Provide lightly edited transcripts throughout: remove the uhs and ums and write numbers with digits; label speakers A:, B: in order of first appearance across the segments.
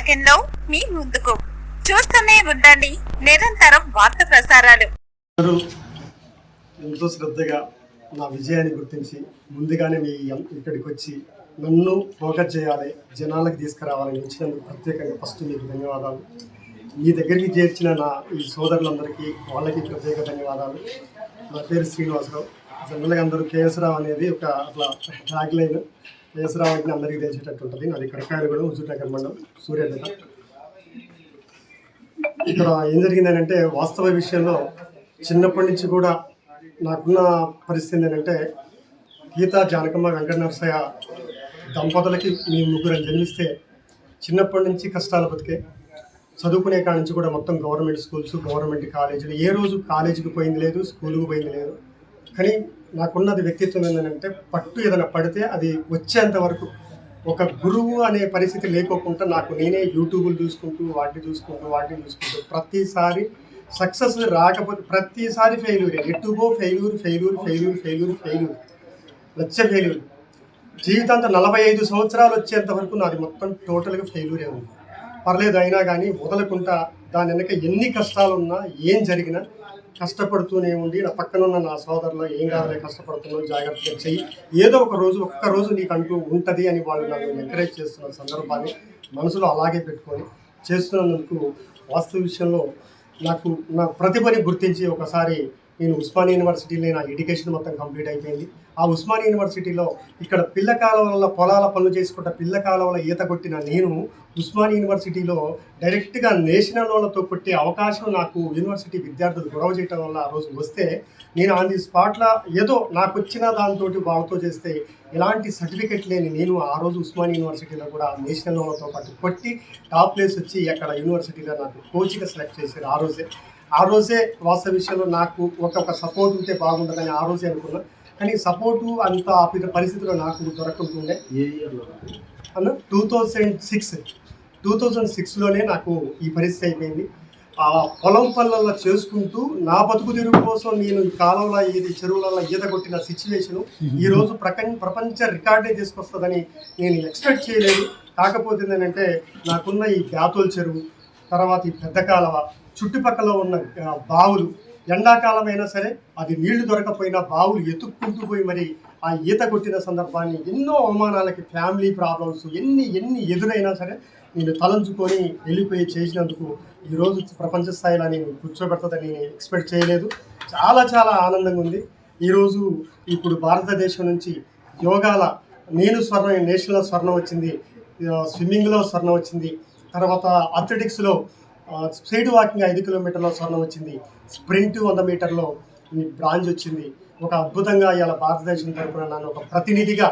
A: సెకండ్లో మీ ముందుకు. చూస్తూనే ఉండండి నిరంతరం వార్త ప్రసారాలు.
B: ఎంతో శ్రద్ధగా నా విజయాన్ని గుర్తించి ముందుగానే మీ ఇక్కడికి వచ్చి నన్ను ఫోకస్ చేయాలి, జనాలకు తీసుకురావాలని వచ్చినందుకు ప్రత్యేకంగా ఫస్ట్ మీకు ధన్యవాదాలు. మీ దగ్గరికి చేర్చిన నా ఈ సోదరులందరికీ వాళ్ళకి ప్రత్యేక ధన్యవాదాలు. నా పేరు శ్రీనివాసరావు. జనరల్గా అందరూ కేఎస్ రావు అనేది ఒక అట్లా ట్యాగ్ లైన్. కేఎస్ రావు అంటే అందరికీ తెలిసేటట్టు ఉంటుంది. నాది కడకాయలగూడెం, హుజూర్నగర్ మండలం, సూర్యాపేట. ఇక్కడ ఏం జరిగిందనంటే వాస్తవ విషయంలో చిన్నప్పటి నుంచి కూడా నాకున్న పరిస్థితి ఏంటంటే గీత, జానకమ్మ, వెంకట నరసయ్య దంపతులకి మేము ముగ్గురం జన్మిస్తే చిన్నప్పటి నుంచి కష్టాలు బతికే, చదువుకునే కాడి నుంచి కూడా మొత్తం గవర్నమెంట్ స్కూల్స్, గవర్నమెంట్ కాలేజీలు, ఏ రోజు కాలేజీకి పోయింది లేదు, స్కూల్కి పోయింది లేదు. కానీ నాకున్నది వ్యక్తిత్వం ఏంటంటే పట్టు ఏదైనా పడితే అది వచ్చేంత వరకు ఒక గురువు అనే పరిస్థితి లేకోకుండా నాకు నేనే యూట్యూబ్లు చూసుకుంటూ వాటిని చూసుకుంటూ ప్రతిసారి సక్సెస్ రాకపోతే ప్రతిసారి ఫెయిల్యూర్, ఎటుగో ఫెయిల్యూర్, లక్ష ఫెయిల్యూర్. జీవితాంతం 45 సంవత్సరాలు వచ్చేంత వరకు నాది మొత్తం టోటల్గా ఫెయిల్యూరే ఉంది. పర్లేదు, అయినా కానీ వదలకుండా దాని వెనక ఎన్ని కష్టాలున్నా ఏం జరిగినా కష్టపడుతూనే ఉండి నా పక్కనున్న నా సోదరులు ఏం కావాలే కష్టపడుతున్నావు, జాగ్రత్తగా చెయ్యి, ఏదో ఒక్క రోజు నీకు అంటూ ఉంటుంది అని వాళ్ళు నన్ను ఎంకరేజ్ చేస్తున్న సందర్భాన్ని మనసులో అలాగే పెట్టుకొని చేస్తున్నందుకు వాస్తవ విషయంలో నాకు నా ప్రతిభని గుర్తించి ఒకసారి నేను ఉస్మానియా యూనివర్సిటీలో నా ఎడ్యుకేషన్ మొత్తం కంప్లీట్ అయిపోయింది. ఆ ఉస్మానియా యూనివర్సిటీలో ఇక్కడ పిల్ల కాలువల పొలాల పనులు చేసుకుంటా పిల్ల కాలువల ఈత కొట్టిన నేను ఉస్మానియా యూనివర్సిటీలో డైరెక్ట్గా నేషనల్ వాళ్ళతో కొట్టే అవకాశం నాకు యూనివర్సిటీ విద్యార్థులు గొడవ చేయడం వల్ల ఆ రోజు వస్తే నేను ఆన్ ది స్పాట్లో ఏదో నాకు వచ్చిన దాంతో వాళ్ళతో చేస్తే ఎలాంటి సర్టిఫికెట్ లేని నేను ఆ రోజు ఉస్మానియా యూనివర్సిటీలో కూడా నేషనల్ వాళ్ళతో పాటు కొట్టి టాప్ ప్లేస్ వచ్చి అక్కడ యూనివర్సిటీలో నాకు కోచ్గా సెలెక్ట్ చేశారు. ఆ రోజే వాస్తవ విషయంలో నాకు ఒక సపోర్ట్ ఉంటే బాగుంటుందని ఆ రోజే అనుకున్నా. కానీ సపోర్టు అంత పరిస్థితిలో నాకు దొరకకుంటుండే.
C: ఏ ఇయర్లో
B: అన్న 2006లోనే నాకు ఈ పరిస్థితి అయిపోయింది. ఆ పొలం పనులలో చేసుకుంటూ నా బతుకు తెరువు కోసం నేను ఈ కాలంలో చెరువులలో ఈత కొట్టిన సిచ్యువేషను ఈరోజు ప్రపంచ రికార్డే తీసుకొస్తుందని నేను ఎక్స్పెక్ట్ చేయలేదు. కాకపోతే ఏంటంటే నాకున్న ఈ బ్యాతోల్ చెరువు, తర్వాత ఈ పెద్ద కాలువ, చుట్టుపక్కల ఉన్న బావులు, ఎండాకాలం అయినా సరే అది నీళ్లు దొరకపోయినా బావులు ఎత్తుక్కుంటూ పోయి మరి ఆ ఈత కొట్టిన సందర్భాన్ని ఎన్నో అవమానాలకి, ఫ్యామిలీ ప్రాబ్లమ్స్ ఎన్ని ఎదురైనా సరే నేను తలంచుకొని వెళ్ళిపోయి చేసినందుకు ఈరోజు ప్రపంచ స్థాయిలో నేను కూర్చోబెడతాదని ఎక్స్పెక్ట్ చేయలేదు. చాలా ఆనందంగా ఉంది. ఈరోజు ఇప్పుడు భారతదేశం నుంచి యోగాల నేను నేషనల్ స్వర్ణం వచ్చింది, స్విమ్మింగ్లో స్వర్ణం వచ్చింది, తర్వాత అథ్లెటిక్స్లో స్పీడ్ వాకింగ్ 5 కిలోమీటర్లో స్వర్ణం వచ్చింది, స్ప్రింట్ 100 మీటర్లో బ్రాంజ్ వచ్చింది. ఒక అద్భుతంగా ఇవాళ భారతదేశం తరపున నన్ను ఒక ప్రతినిధిగా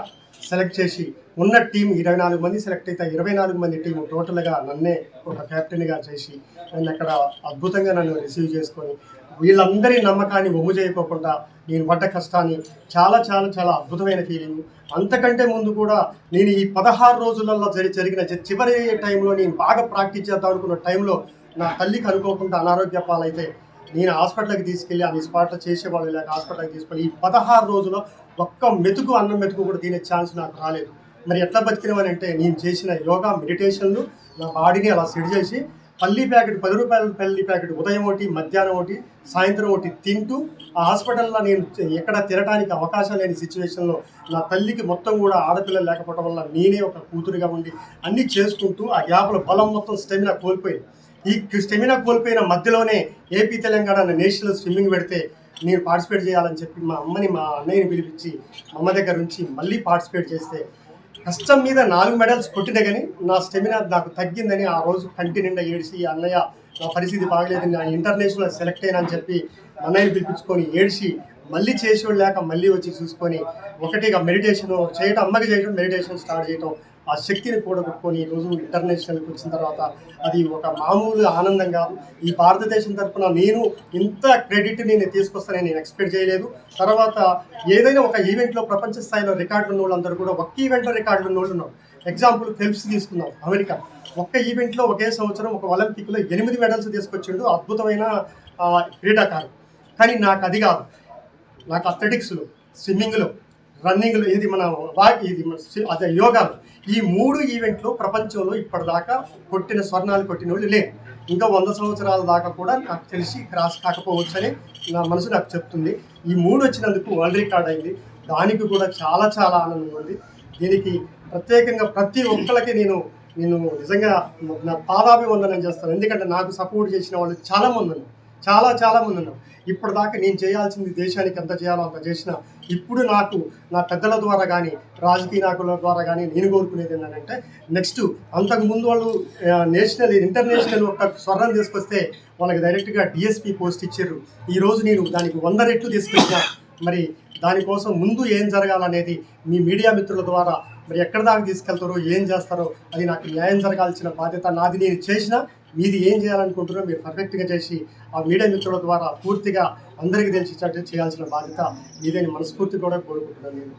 B: సెలెక్ట్ చేసి ఉన్న టీం 24 మంది సెలెక్ట్ అయితే 24 మంది టీం టోటల్గా నన్నే ఒక కెప్టెన్గా చేసి నన్ను అక్కడ అద్భుతంగా నన్ను రిసీవ్ చేసుకొని వీళ్ళందరి నమ్మకాన్ని ఒమ్ము చేయకోకుండా నేను పడ్డ కష్టాన్ని చాలా అద్భుతమైన ఫీలింగ్. అంతకంటే ముందు కూడా నేను ఈ 16 రోజులలో జరిగిన చివరి టైంలో నేను బాగా ప్రాక్టీస్ చేద్దాం అనుకున్న టైంలో నా తల్లికి అనుకోకుండా అనారోగ్య పాలైతే నేను హాస్పిటల్కి తీసుకెళ్ళి ఆ స్పాట్లో చేసేవాళ్ళు లేక హాస్పిటల్కి తీసుకెళ్ళి ఈ 16 రోజుల్లో ఒక్క అన్నం మెతుకు కూడా తినే ఛాన్స్ నాకు రాలేదు. మరి ఎట్లా బతికినవని అంటే నేను చేసిన యోగా, మెడిటేషన్లు నా బాడీని అలా సెట్ చేసి పల్లి ప్యాకెట్ 10 రూపాయల పల్లి ప్యాకెట్ ఉదయం ఒకటి, మధ్యాహ్నం ఒకటి, సాయంత్రం ఒకటి తింటూ ఆ హాస్పిటల్లో నేను ఎక్కడ తినడానికి అవకాశం లేని సిచ్యువేషన్లో నా తల్లికి మొత్తం కూడా ఆడపిల్లలు లేకపోవడం వల్ల నేనే ఒక కూతురుగా ఉండి అన్నీ చేసుకుంటూ ఆ గ్యాప్లో బలం మొత్తం స్టెమినా కోల్పోయింది. ఈ స్టెమినా కోల్పోయిన మధ్యలోనే ఏపీ తెలంగాణ నేషనల్ స్విమ్మింగ్ పెడితే నేను పార్టిసిపేట్ చేయాలని చెప్పి మా అన్నయ్యని పిలిపించి అమ్మ దగ్గర నుంచి మళ్ళీ పార్టిసిపేట్ చేస్తే కష్టం మీద 4 మెడల్స్ కొట్టినా కానీ నా స్టెమినా నాకు తగ్గిందని ఆ రోజు కంటి నిండా ఏడిసి, అన్నయ్య నా పరిస్థితి బాగలేదు, నా ఇంటర్నేషనల్ సెలెక్ట్ అయినా అని చెప్పి అన్నయ్యని పిలిపించుకొని ఏడిసి మళ్ళీ చేసేవాళ్ళు లేక మళ్ళీ వచ్చి చూసుకొని ఒకటిగా మెడిటేషన్ చేయడం, అమ్మకి చేయడం, మెడిటేషన్ స్టార్ట్ చేయడం, ఆ శక్తిని కూడగొట్టుకొని ఈరోజు ఇంటర్నేషనల్కి వచ్చిన తర్వాత అది ఒక మామూలు ఆనందం కాదు. ఈ భారతదేశం తరఫున నేను ఇంత క్రెడిట్ నేను తీసుకొస్తానని నేను ఎక్స్పెక్ట్ చేయలేదు. తర్వాత ఏదైనా ఒక ఈవెంట్లో ప్రపంచ స్థాయిలో రికార్డులు ఉన్న వాళ్ళందరూ కూడా ఒక్క ఈవెంట్లో రికార్డులు ఉన్న వాళ్ళు ఉన్నారు. ఎగ్జాంపుల్ ఫెల్ప్స్ తీసుకుందాం, అమెరికా ఒక్క ఈవెంట్లో ఒకే సంవత్సరం ఒక ఒలింపిక్లో 8 మెడల్స్ తీసుకొచ్చిండు, అద్భుతమైన క్రీడాకారుడు. కానీ నాకు అది కాదు. నాకు అథ్లెటిక్స్లో, స్విమ్మింగ్లో, రన్నింగ్లు ఇది మన ఇది అదే యోగాలు, ఈ 3 ఈవెంట్లు ప్రపంచంలో ఇప్పటిదాకా కొట్టిన స్వర్ణాలు కొట్టిన వాళ్ళు లేరు. ఇంకా 100 సంవత్సరాల దాకా కూడా నాకు తెలిసి క్రాస్ కాకపోవచ్చు అని నా మనసు నాకు చెప్తుంది. ఈ 3 వచ్చినందుకు వరల్డ్ రికార్డ్ అయింది. దానికి కూడా చాలా చాలా ఆనందంగా ఉంది. దీనికి ప్రత్యేకంగా ప్రతి ఒక్కరికి నేను నిజంగా నా పాదాభివందనం చేస్తాను. ఎందుకంటే నాకు సపోర్ట్ చేసిన వాళ్ళు చాలామంది ఉన్నారు, చాలా మంది ఉన్నారు. ఇప్పటిదాకా నేను చేయాల్సింది దేశానికి ఎంత చేయాలో అంత చేసిన. ఇప్పుడు నాకు నా పెద్దల ద్వారా కానీ రాజకీయ నాయకుల ద్వారా కానీ నేను కోరుకునేది ఏంటంటే, నెక్స్ట్ అంతకుముందు వాళ్ళు ఇంటర్నేషనల్ ఒక స్వర్ణం తీసుకొస్తే వాళ్ళకి డైరెక్ట్గా డిఎస్పీ పోస్ట్ ఇచ్చారు. ఈరోజు నేను దానికి 100 రెట్లు తీసుకొచ్చిన. మరి దానికోసం ముందు ఏం జరగాలనేది మీ మీడియా మిత్రుల ద్వారా మరి ఎక్కడ దాకా తీసుకెళ్తారో ఏం చేస్తారో అది నాకు న్యాయం జరగాల్సిన బాధ్యత నాది. నేను చేసినా మీది ఏం చేయాలనుకుంటారో మీరు పర్ఫెక్ట్గా చేసి ఆ మీడియా మిత్రుల ద్వారా పూర్తిగా అందరికీ తెలిసేటట్టు చేయాల్సిన బాధ్యత మీదని మనస్ఫూర్తి కూడా కోరుకుంటున్నాను నేను.